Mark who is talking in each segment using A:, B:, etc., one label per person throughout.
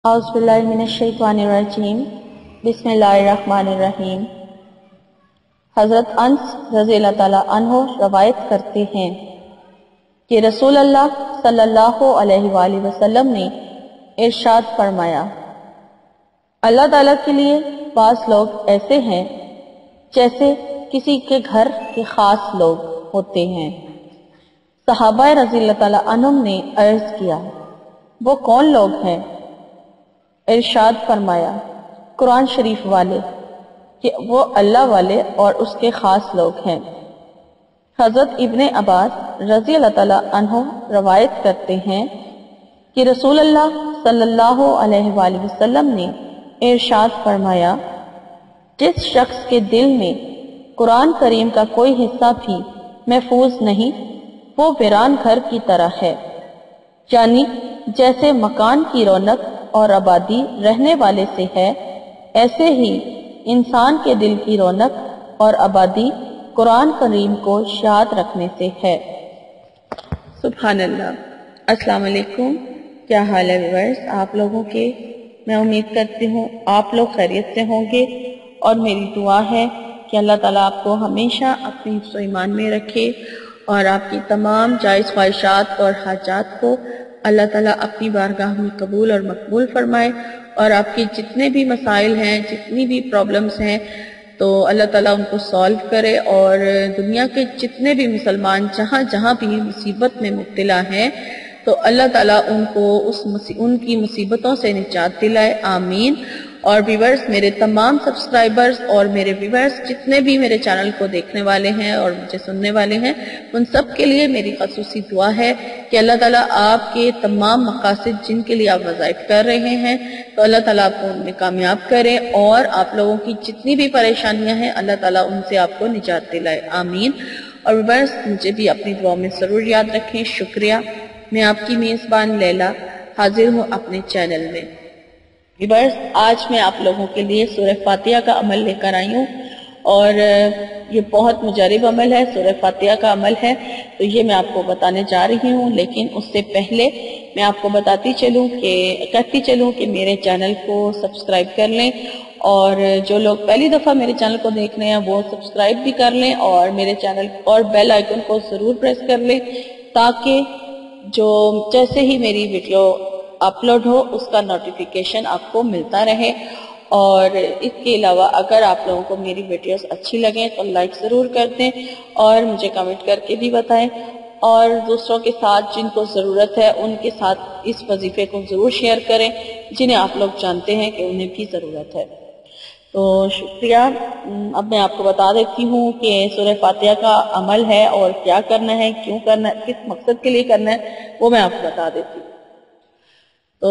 A: اعوذ باللہ من الشیطان الرجیم بسم اللہ الرحمن الرحیم۔ حضرت انس رضی اللہ تعالیٰ عنہ روایت کرتے ہیں کہ رسول اللہ صلی اللہ علیہ وآلہ وسلم نے ارشاد فرمایا، اللہ تعالیٰ کے لیے بعض لوگ ایسے ہیں جیسے کسی کے گھر کے خاص لوگ ہوتے ہیں۔ صحابہ رضی اللہ تعالیٰ عنہم نے عرض کیا، وہ کون لوگ ہیں؟ ارشاد فرمایا، قرآن شریف والے، کہ وہ اللہ والے اور اس کے خاص لوگ ہیں۔ حضرت ابن عباس رضی اللہ تعالیٰ عنہ روایت کرتے ہیں کہ رسول اللہ صلی اللہ علیہ وآلہ وسلم نے ارشاد فرمایا، جس شخص کے دل میں قرآن کریم کا کوئی حصہ بھی محفوظ نہیں، وہ ویران گھر کی طرح ہے، یعنی جیسے مکان کی رونق اور آبادی رہنے والے سے ہے، ایسے ہی انسان کے دل کی رونق اور آبادی قرآن کریم کو یاد رکھنے سے ہے۔ سبحان اللہ۔ السلام علیکم، کیا حال ہے ویورز آپ لوگوں کے؟ میں امید کرتی ہوں آپ لوگ خیریت سے ہوں گے، اور میری دعا ہے کہ اللہ تعالیٰ آپ کو ہمیشہ اپنے حفظ و ایمان میں رکھے اور آپ کی تمام جائز خواہشات اور حاجات کو اللہ تعالیٰ اپنی بارگاہ میں قبول اور مقبول فرمائے، اور آپ کی جتنے بھی مسائل ہیں، جتنی بھی پرابلمز ہیں، تو اللہ تعالیٰ ان کو سالو کرے، اور دنیا کے جتنے بھی مسلمان جہاں جہاں بھی مصیبت میں مبتلا ہیں تو اللہ تعالیٰ ان کو ان کی مصیبتوں سے نجات دلائے، آمین۔ اور ویورز، میرے تمام سبسکرائبرز اور میرے ویورز جتنے بھی میرے چینل کو دیکھنے والے ہیں اور مجھے سننے والے ہیں، ان سب کے لیے میری خصوصی دعا ہے کہ اللہ تعالیٰ آپ کے تمام مقاصد جن کے لیے آپ وظائف کر رہے ہیں تو اللہ تعالیٰ آپ کو ان میں کامیاب کرے، اور آپ لوگوں کی جتنی بھی پریشانیاں ہیں اللہ تعالیٰ ان سے آپ کو نجات دلائے، آمین۔ اور ویورز، مجھے بھی اپنی دعا میں ضرور یاد رکھیں۔ شکریہ۔ میں آپ کی میزبان لیلا حاضر ہوں اپنے چینل میں۔ ویورز، آج میں آپ لوگوں کے لیے سورہ فاتحہ کا عمل لے کر آئی ہوں، اور یہ بہت مجرب عمل ہے، سورہ فاتحہ کا عمل ہے، تو یہ میں آپ کو بتانے جا رہی ہوں۔ لیکن اس سے پہلے میں آپ کو کہتی چلوں کہ میرے چینل کو سبسکرائب کر لیں، اور جو لوگ پہلی دفعہ میرے چینل کو دیکھ رہے ہیں وہ سبسکرائب بھی کر لیں، اور میرے چینل اور بیل آئیکن کو ضرور پریس کر لیں، تاکہ جیسے ہی میری ویڈیو اپلوڈ ہو اس کا نوٹیفیکیشن آپ کو ملتا رہے۔ اور اس کے علاوہ اگر آپ لوگوں کو میری ویڈیوز اچھی لگیں تو لائک ضرور کر دیں، اور مجھے کمنٹ کر کے بھی بتائیں، اور دوسروں کے ساتھ جن کو ضرورت ہے ان کے ساتھ اس وظیفے کو ضرور شیئر کریں جنہیں آپ لوگ جانتے ہیں کہ انہیں بھی ضرورت ہے۔ تو شکریہ۔ اب میں آپ کو بتا دیتی ہوں کہ سورہ فاتحہ کا عمل ہے، اور کیا کرنا ہے، کیوں کرنا ہے، کس مقصد کے لیے کرنا ہے، وہ میں آپ کو بتا دیتی ہوں۔ تو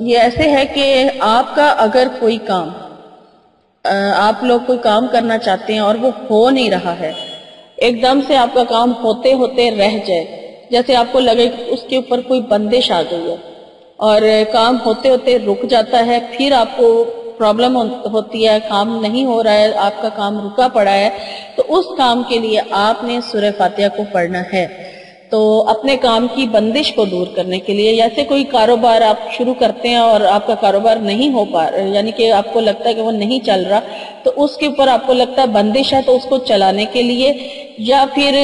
A: یہ ایسے ہے کہ آپ کا اگر کوئی کام، آپ لوگ کوئی کام کرنا چاہتے ہیں اور وہ ہو نہیں رہا ہے، ایک دم سے آپ کا کام ہوتے ہوتے رہ جائے، جیسے آپ کو لگے کہ اس کے اوپر کوئی بندش آ گئی ہے اور کام ہوتے ہوتے رک جاتا ہے، پھر آپ کو پرابلم ہوتی ہے، کام نہیں ہو رہا ہے، آپ کا کام رکا پڑا ہے، تو اس کام کے لیے آپ نے سورہ فاتحہ کو پڑھنا ہے۔ تو اپنے کام کی بندش کو دور کرنے کے لیے، جیسے کوئی کاروبار آپ شروع کرتے ہیں اور آپ کا کاروبار نہیں ہو پا رہا، یعنی کہ آپ کو لگتا ہے کہ وہ نہیں چل رہا، تو اس کے اوپر آپ کو لگتا ہے بندش ہے، تو اس کو چلانے کے لیے، یا پھر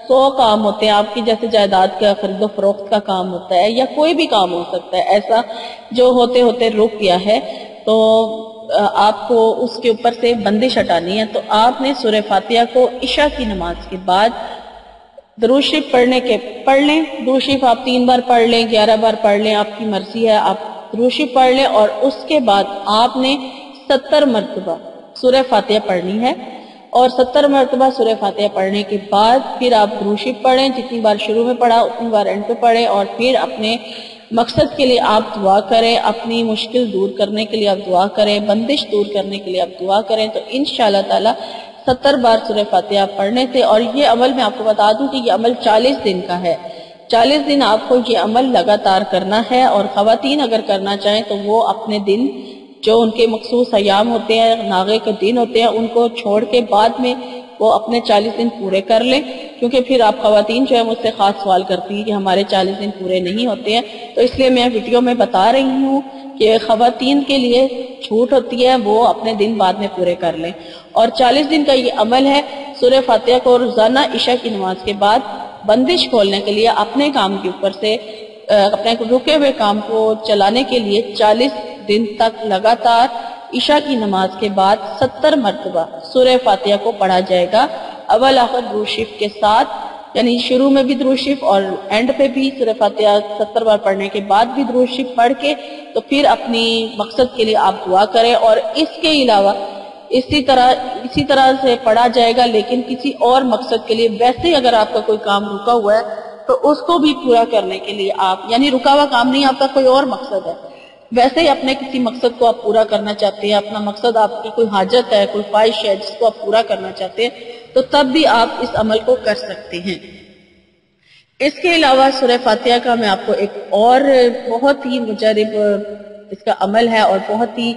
A: 100 کام ہوتے ہیں آپ کی، جیسے جائیداد کا خرید و فروخت کا کام ہوتا ہے، یا کوئی بھی کام ہو سکتا ہے ایسا جو ہوتے ہوتے رک گیا ہے، تو آپ کو اس کے اوپر سے بندش ہٹانی ہے۔ تو آپ نے سورہ فاتحہ کو عشاء کی نماز کے بعد درود شریف پڑھ لیں۔ درود شریف آپ 3 بار پڑھ لیں، 11 بار پڑھ لیں، آپ کی مرضی ہے، آپ درود شریف پڑھ لیں، اور اس کے بعد آپ نے 70 مرتبہ سورہ فاتحہ پڑھنی ہے، اور 70 مرتبہ سورہ فاتحہ پڑھنے کے بعد پھر آپ درود شریف پڑھیں، جتنی بار شروع میں پڑھا اتنی بار اینڈ پہ پڑھیں، اور پھر اپنے مقصد کے لیے آپ دعا کریں، اپنی مشکل دور کرنے کے لیے آپ دعا کریں، بندش دور کرنے کے لیے آپ دعا کریں، تو انشاءاللہ تعالی 70 بار سورہ فاتحہ پڑھنے سے۔ اور یہ عمل میں آپ کو بتا دوں کہ یہ عمل 40 دن کا ہے، 40 دن آپ کو یہ عمل لگاتار کرنا ہے، اور خواتین اگر کرنا چاہیں تو وہ اپنے دن جو ان کے مخصوص ایام ہوتے ہیں، ناغے کے دن ہوتے ہیں، ان کو چھوڑ کے بعد میں وہ اپنے 40 دن پورے کر لیں، کیونکہ پھر آپ خواتین جو ہے مجھ سے خاص سوال کرتی ہیں کہ ہمارے 40 دن پورے نہیں ہوتے ہیں، تو اس لیے میں ویڈیو میں بتا رہی ہوں کہ خواتین کے لیے چھوٹ ہوتی ہے، وہ اپنے دن بعد میں پورے کر لیں۔ اور 40 دن کا یہ عمل ہے، سورہ فاتحہ کو روزانہ عشاء کی نماز کے بعد بندش کھولنے کے لیے اپنے کام کے اوپر سے اپنے رکے ہوئے کام کو چلانے کے لیے 40 دن تک لگاتار عشاء کی نماز کے بعد 70 مرتبہ سورہ فاتحہ کو پڑھا جائے گا، اول آخر درود شریف کے ساتھ، یعنی شروع میں بھی درود شریف اور اینڈ پہ بھی سورہ فاتحہ 70 بار پڑھنے کے بعد بھی درود شریف پڑھ کے تو پھر اپنی مقصد کے لیے آپ دعا کریں۔ اور اس کے علاوہ اسی طرح سے پڑھا جائے گا، لیکن کسی اور مقصد کے لیے، ویسے ہی اگر آپ کا کوئی کام رکا ہوا ہے تو اس کو بھی پورا کرنے کے لیے آپ، یعنی رکا ہوا کام نہیں، آپ کا کوئی اور مقصد ہے، ویسے ہی اپنے کسی مقصد کو آپ پورا کرنا چاہتے ہیں، اپنا مقصد آپ کی کوئی حاجت ہے، کوئی خواہش ہے جس کو آپ پورا کرنا چاہتے ہیں، تو تب بھی آپ اس عمل کو کر سکتے ہیں۔ اس کے علاوہ سورہ فاتحہ کا میں آپ کو ایک اور بہت ہی مجرب اس کا عمل ہے اور بہت ہی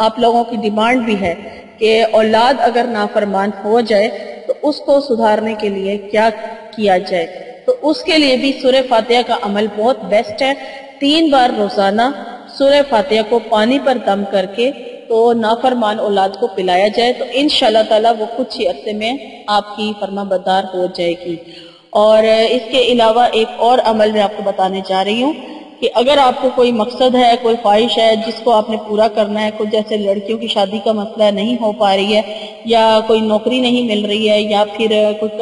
A: آپ لوگوں کی ڈیمانڈ بھی ہے کہ اولاد اگر نافرمان ہو جائے تو اس کو سدھارنے کے لیے کیا کیا جائے، تو اس کے لیے بھی سورہ فاتحہ کا عمل بہت بیسٹ ہے۔ 3 بار روزانہ سورہ فاتحہ کو پانی پر دم کر کے تو نافرمان اولاد کو پلایا جائے تو انشاءاللہ تعالی وہ کچھ ہی عرصے میں آپ کی فرما بردار ہو جائے گی۔ اور اس کے علاوہ ایک اور عمل میں آپ کو بتانے جا رہی ہوں کہ اگر آپ کو کوئی مقصد ہے، کوئی خواہش ہے جس کو آپ نے پورا کرنا ہے، کوئی جیسے لڑکیوں کی شادی کا مسئلہ نہیں ہو پا رہی ہے، یا کوئی نوکری نہیں مل رہی ہے، یا پھر کوئی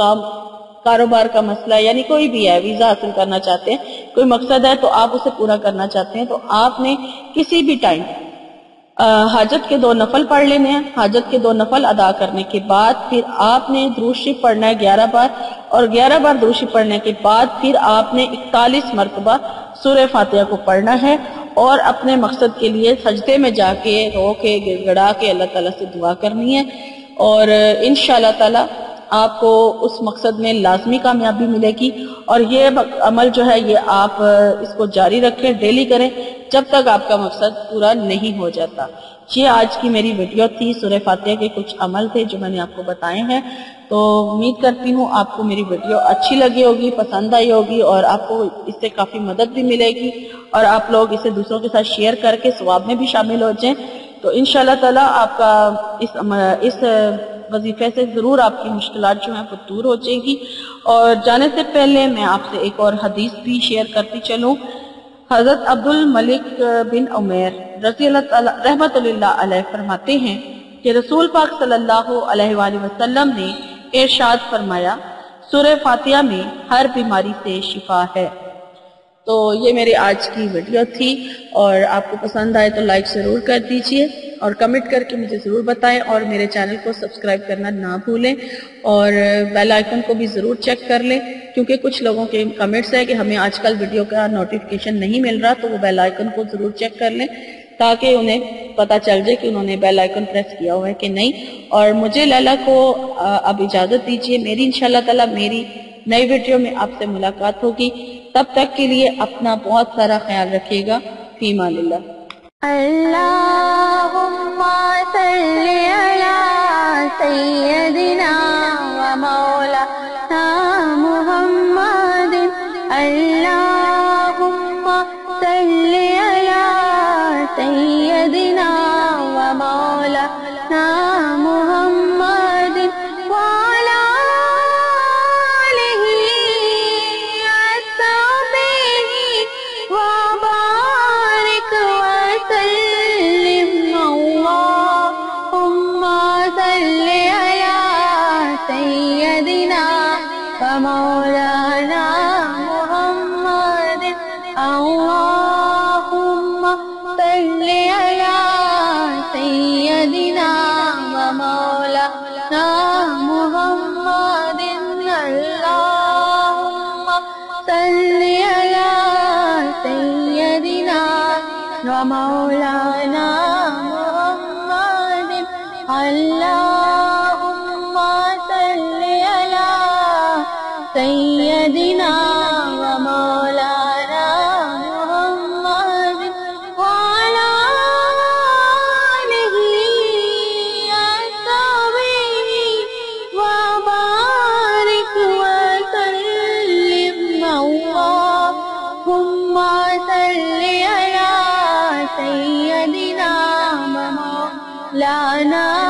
A: کاروبار کا مسئلہ ہے، یعنی کوئی بھی ہے، ویزا حاصل کرنا چاہتے ہیں، کوئی مقصد ہے تو آپ اسے پورا کرنا چاہتے ہیں، تو آپ نے کسی بھی ٹائم حاجت کے 2 نفل پڑھ لینے ہیں۔ حاجت کے 2 نفل ادا کرنے کے بعد پھر آپ نے درود شریف پڑھنا ہے 11 بار، اور 11 بار درود شریف پڑھنے کے بعد پھر آپ نے 41 مرتبہ سورہ فاتحہ کو پڑھنا ہے، اور اپنے مقصد کے لیے سجدے میں جا کے رو کے گڑ گڑا کے اللہ تعالیٰ سے دعا کرنی ہے، اور انشاءاللہ تعالیٰ آپ کو اس مقصد میں لازمی کامیابی ملے گی۔ اور یہ عمل جو ہے یہ آپ اس کو جاری رکھیں، ڈیلی کریں جب تک آپ کا مقصد پورا نہیں ہو جاتا۔ یہ آج کی میری ویڈیو تھی، سورہ فاتحہ کے کچھ عمل تھے جو میں نے آپ کو بتائے ہیں، تو امید کرتی ہوں آپ کو میری ویڈیو اچھی لگی ہوگی، پسند آئی ہوگی، اور آپ کو اس سے کافی مدد بھی ملے گی، اور آپ لوگ اسے دوسروں کے ساتھ شیئر کر کے ثواب میں بھی شامل ہو جائیں، تو انشاءاللہ تعالیٰ آپ کا اس وظیفے سے ضرور آپ کی مشکلات جو ہیں وہ دور ہو جائے گی۔ اور جانے سے پہلے میں آپ سے ایک اور حدیث بھی شیئر کرتی چلوں۔ حضرت عبد الملک بن عمیر رضی اللہ تعالی رحمت اللہ علیہ فرماتے ہیں کہ رسول پاک صلی اللہ علیہ وآلہ وسلم نے ارشاد فرمایا، سورہ فاتحہ میں ہر بیماری سے شفا ہے۔ تو یہ میری آج کی ویڈیو تھی، اور آپ کو پسند آئے تو لائک ضرور کر دیجئے، اور کمنٹ کر کے مجھے ضرور بتائیں، اور میرے چینل کو سبسکرائب کرنا نہ بھولیں، اور بیل آئیکن کو بھی ضرور چیک کر لیں، کیونکہ کچھ لوگوں کے کمنٹس ہے کہ ہمیں آج کل ویڈیو کا نوٹیفیکیشن نہیں مل رہا، تو وہ بیل آئیکن کو ضرور چیک کر لیں تاکہ انہیں پتا چل جائے کہ انہوں نے بیل آئیکن پریس کیا ہوا ہے کہ نہیں۔ اور مجھے لیلا کو اب اجازت دیجئے، میری انشاءاللہ تعالی میری نئی ویڈیو میں آپ سے ملاقات ہوگی، تب تک کے لیے اپنا بہت سارا خیال رکھیے گا، فی امان اللہ۔
B: اللہم صلی علی سیدنا و مولانا محمد، اللہم صلی علی سیدنا و مولانا محمد وعلی آلہ وصحبہ وبارک وسلم، اللہم صلی علی سیدنا و مولانا محمد، اللہم صلی علی سیدنا و مولانا محمد، اللہم صلی علی سیدنا و مولانا محمد، اللہم صلی علی سیدنا و مولانا محمد وعلی آلہ وصحبہ صل علی سیدنا و مولانا